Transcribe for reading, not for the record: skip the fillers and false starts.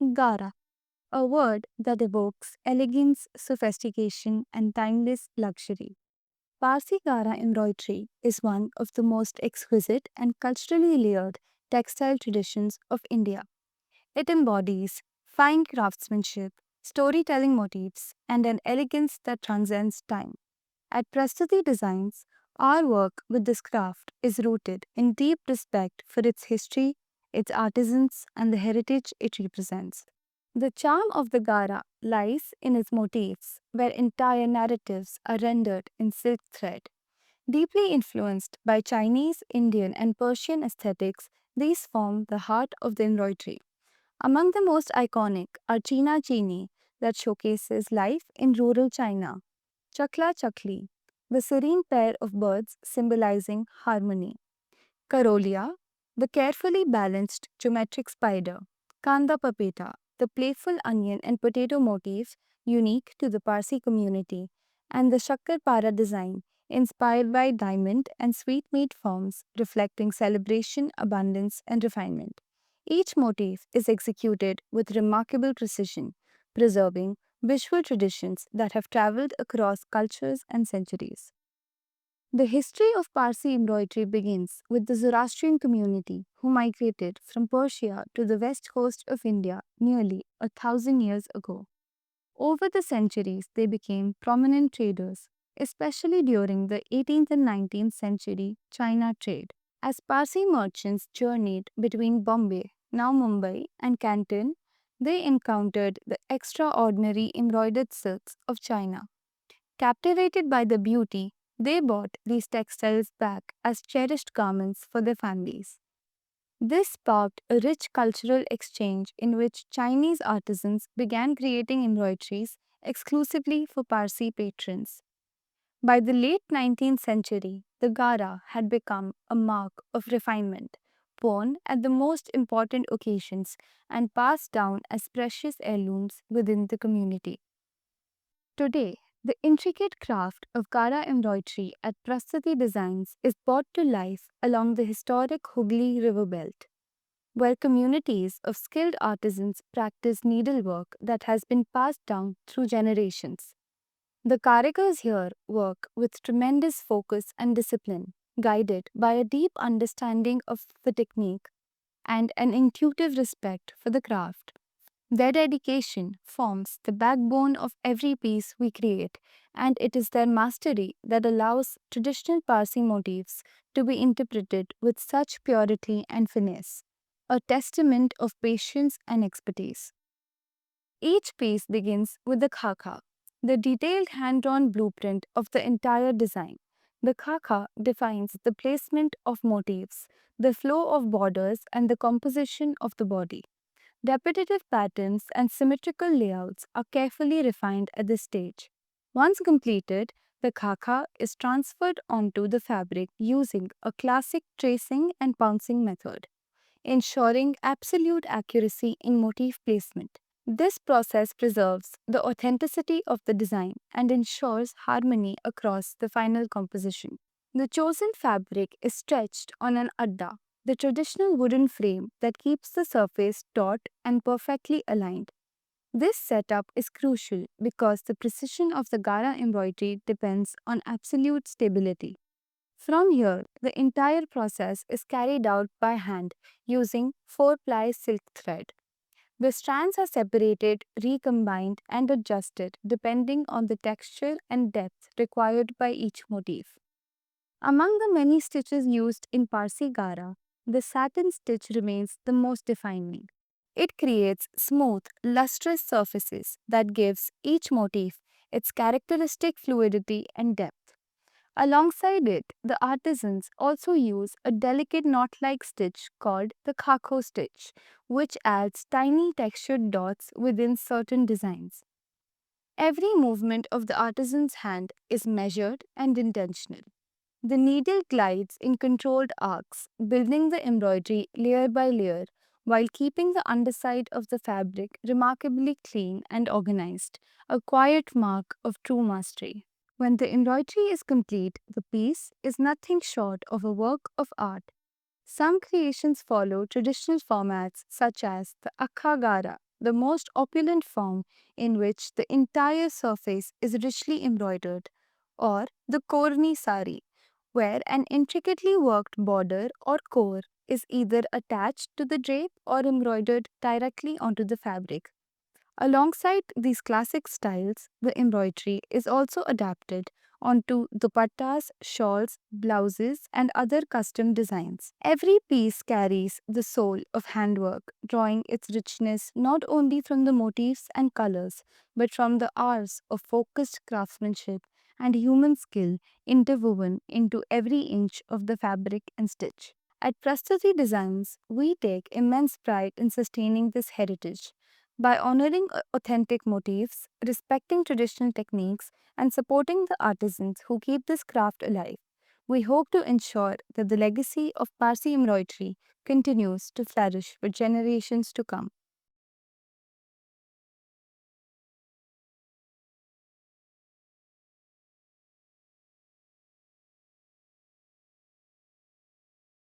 Gara, a word that evokes elegance, sophistication, and timeless luxury. Parsi Gara embroidery is one of the most exquisite and culturally layered textile traditions of India. It embodies fine craftsmanship, storytelling motifs, and an elegance that transcends time. At Prastuti Designs, our work with this craft is rooted in deep respect for its history, its artisans, and the heritage it represents. The charm of the Gara lies in its motifs, where entire narratives are rendered in silk thread. Deeply influenced by Chinese, Indian, and Persian aesthetics, these form the heart of the embroidery. Among the most iconic are China Chini, that showcases life in rural China, Chakla Chakli, the serene pair of birds symbolizing harmony, Carolia, the carefully balanced geometric spider, Kanda Papeta, the playful onion and potato motif unique to the Parsi community, and the Shakkar Para design inspired by diamond and sweetmeat forms reflecting celebration, abundance, and refinement. Each motif is executed with remarkable precision, preserving visual traditions that have traveled across cultures and centuries. The history of Parsi embroidery begins with the Zoroastrian community who migrated from Persia to the west coast of India nearly 1,000 years ago. Over the centuries, they became prominent traders, especially during the 18th and 19th century China trade. As Parsi merchants journeyed between Bombay, now Mumbai, and Canton, they encountered the extraordinary embroidered silks of China. Captivated by the beauty, they bought these textiles back as cherished garments for their families. This sparked a rich cultural exchange in which Chinese artisans began creating embroideries exclusively for Parsi patrons. By the late 19th century, the Gara had become a mark of refinement, worn at the most important occasions and passed down as precious heirlooms within the community. Today, the intricate craft of Gara embroidery at Prastuti Designs is brought to life along the historic Hooghly River belt, where communities of skilled artisans practice needlework that has been passed down through generations. The Karigars here work with tremendous focus and discipline, guided by a deep understanding of the technique and an intuitive respect for the craft. Their dedication forms the backbone of every piece we create, and it is their mastery that allows traditional Parsi motifs to be interpreted with such purity and finesse, a testament of patience and expertise. Each piece begins with the khaka, the detailed hand drawn blueprint of the entire design. The khaka defines the placement of motifs, the flow of borders, and the composition of the body. Repetitive patterns and symmetrical layouts are carefully refined at this stage. Once completed, the khaka is transferred onto the fabric using a classic tracing and pouncing method, ensuring absolute accuracy in motif placement. This process preserves the authenticity of the design and ensures harmony across the final composition. The chosen fabric is stretched on an adda, the traditional wooden frame that keeps the surface taut and perfectly aligned. This setup is crucial because the precision of the Gara embroidery depends on absolute stability. From here, the entire process is carried out by hand using 4-ply silk thread. The strands are separated, recombined, and adjusted depending on the texture and depth required by each motif. Among the many stitches used in Parsi Gara, the satin stitch remains the most defining. It creates smooth, lustrous surfaces that gives each motif its characteristic fluidity and depth. Alongside it, the artisans also use a delicate knot-like stitch called the khako stitch, which adds tiny textured dots within certain designs. Every movement of the artisan's hand is measured and intentional. The needle glides in controlled arcs, building the embroidery layer by layer while keeping the underside of the fabric remarkably clean and organized, a quiet mark of true mastery. When the embroidery is complete, the piece is nothing short of a work of art. Some creations follow traditional formats such as the Akkha Gara, the most opulent form in which the entire surface is richly embroidered, or the Korni sari, where an intricately worked border or core is either attached to the drape or embroidered directly onto the fabric. Alongside these classic styles, the embroidery is also adapted onto dupattas, shawls, blouses, and other custom designs. Every piece carries the soul of handwork, drawing its richness not only from the motifs and colors, but from the hours of focused craftsmanship and human skill interwoven into every inch of the fabric and stitch. At Prastuti Designs, we take immense pride in sustaining this heritage by honoring authentic motifs, respecting traditional techniques, and supporting the artisans who keep this craft alive. We hope to ensure that the legacy of Parsi embroidery continues to flourish for generations to come.